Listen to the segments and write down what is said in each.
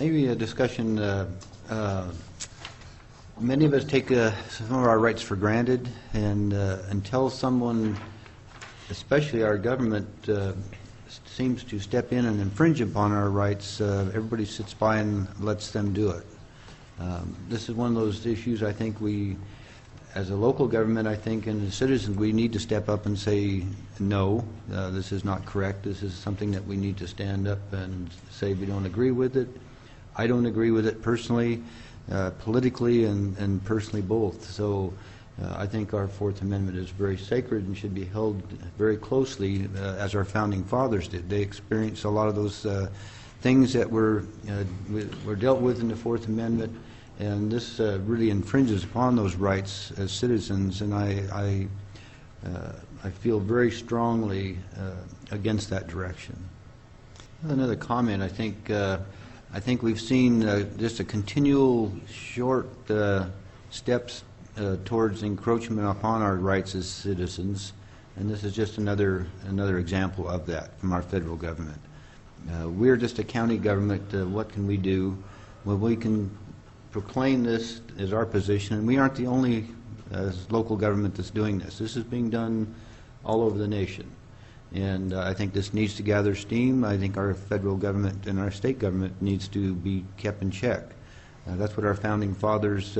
Maybe a discussion. Many of us take some of our rights for granted, and until someone, especially our government, seems to step in and infringe upon our rights, everybody sits by and lets them do it. This is one of those issues I think we, as a local government, I think, and as citizens, we need to step up and say, no, this is not correct. This is something that we need to stand up and say we don't agree with it. I don't agree with it personally, politically, and personally both. So I think our Fourth Amendment is very sacred and should be held very closely, as our founding fathers did. They experienced a lot of those things that were dealt with in the Fourth Amendment, and this really infringes upon those rights as citizens, and I feel very strongly against that direction. Another comment, I think we've seen just a continual short steps towards encroachment upon our rights as citizens, and this is just another example of that from our federal government. We're just a county government. What can we do? Well, we can proclaim this as our position, and we aren't the only local government that's doing this. This is being done all over the nation, and I think this needs to gather steam. I think our federal government and our state government needs to be kept in check. That's what our founding fathers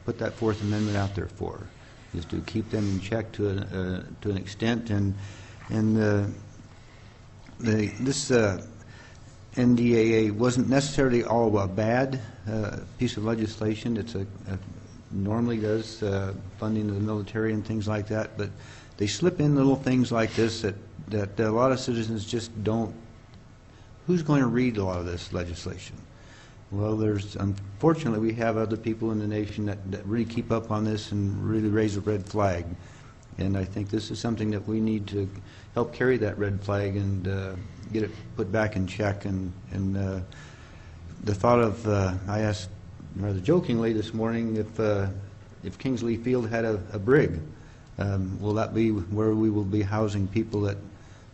put that Fourth Amendment out there for, is to keep them in check to an extent, and this NDAA wasn't necessarily all a bad piece of legislation. It's normally does funding of the military and things like that, but they slip in little things like this that a lot of citizens just don't. Who's going to read a lot of this legislation? Well, unfortunately, we have other people in the nation that really keep up on this and really raise a red flag. And I think this is something that we need to help carry that red flag and get it put back in check. And the thought of, I asked rather jokingly this morning if Kingsley Field had a brig, will that be where we will be housing people that,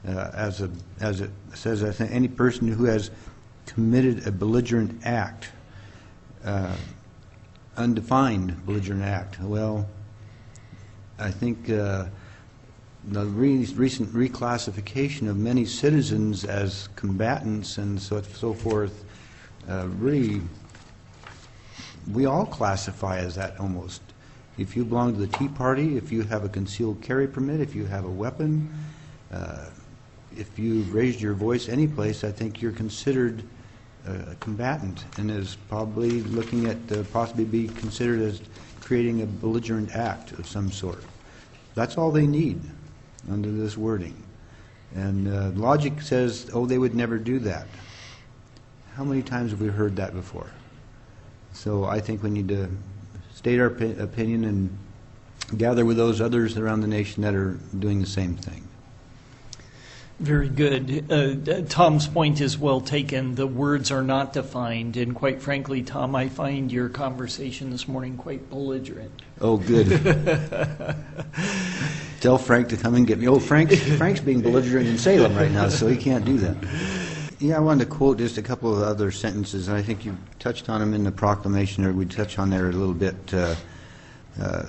as it says, I think any person who has committed a belligerent act, undefined belligerent act. Well, I think the recent reclassification of many citizens as combatants and so forth, really, we all classify as that almost. If you belong to the Tea Party, if you have a concealed carry permit, if you have a weapon, if you've raised your voice any place, I think you're considered a combatant and is probably looking at possibly be considered as creating a belligerent act of some sort. That's all they need under this wording. And logic says, oh, they would never do that. How many times have we heard that before? So I think we need to state our opinion and gather with those others around the nation that are doing the same thing. Very good. Tom's point is well taken. The words are not defined, and quite frankly, Tom, I find your conversation this morning quite belligerent. Oh, good. Tell Frank to come and get me. Oh, Frank's being belligerent in Salem right now, so he can't do that. Yeah, I wanted to quote just a couple of other sentences, and I think you touched on them in the proclamation, or we touched on there a little bit.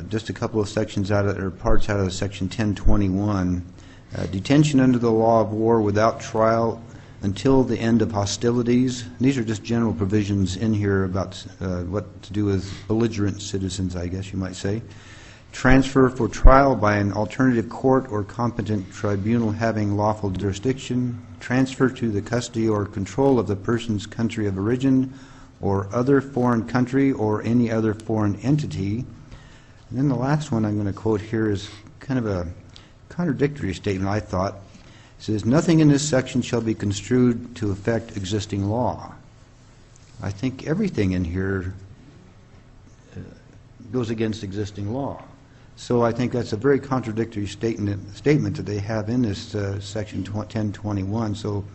Just a couple of sections out of, or parts out of Section 1021. Detention under the law of war without trial until the end of hostilities. These are just general provisions in here about what to do with belligerent citizens, I guess you might say. Transfer for trial by an alternative court or competent tribunal having lawful jurisdiction. Transfer to the custody or control of the person's country of origin or other foreign country or any other foreign entity. And then the last one I'm going to quote here is kind of a contradictory statement, I thought. It says, nothing in this section shall be construed to affect existing law. I think everything in here goes against existing law. So I think that's a very contradictory statement that they have in this section 1021. So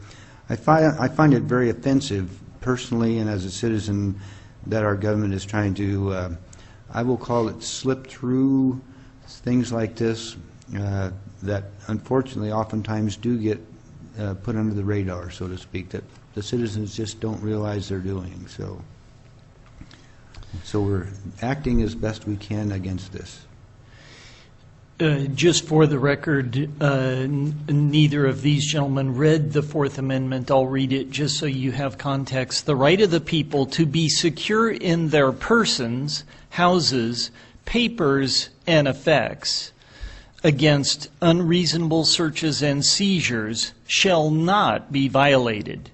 I find it very offensive personally and as a citizen that our government is trying to, I will call it, slip through things like this that unfortunately oftentimes do get put under the radar, so to speak, that the citizens just don't realize they're doing. So we're acting as best we can against this. Just for the record, neither of these gentlemen read the Fourth Amendment. I'll read it just so you have context. The right of the people to be secure in their persons, houses, papers, and effects against unreasonable searches and seizures shall not be violated,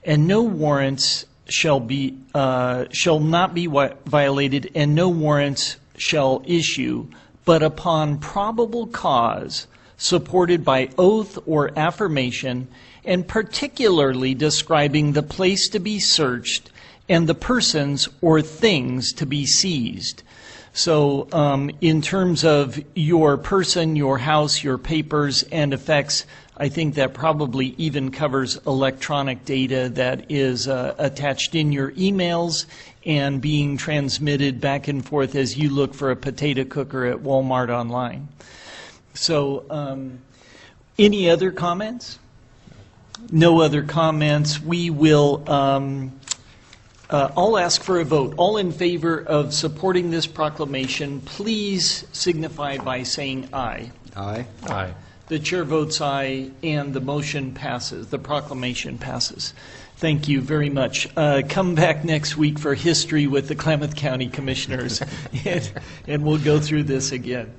and no warrants shall not be violated, and no warrants shall issue, but upon probable cause, supported by oath or affirmation, and particularly describing the place to be searched and the persons or things to be seized. So in terms of your person, your house, your papers, and effects, I think that probably even covers electronic data that is attached in your emails and being transmitted back and forth as you look for a potato cooker at Walmart online. So any other comments? No other comments. We will, I'll ask for a vote. All in favor of supporting this proclamation, please signify by saying aye. Aye. Aye. The chair votes aye, and the motion passes. The proclamation passes. Thank you very much. Come back next week for history with the Klamath County Commissioners, and we'll go through this again.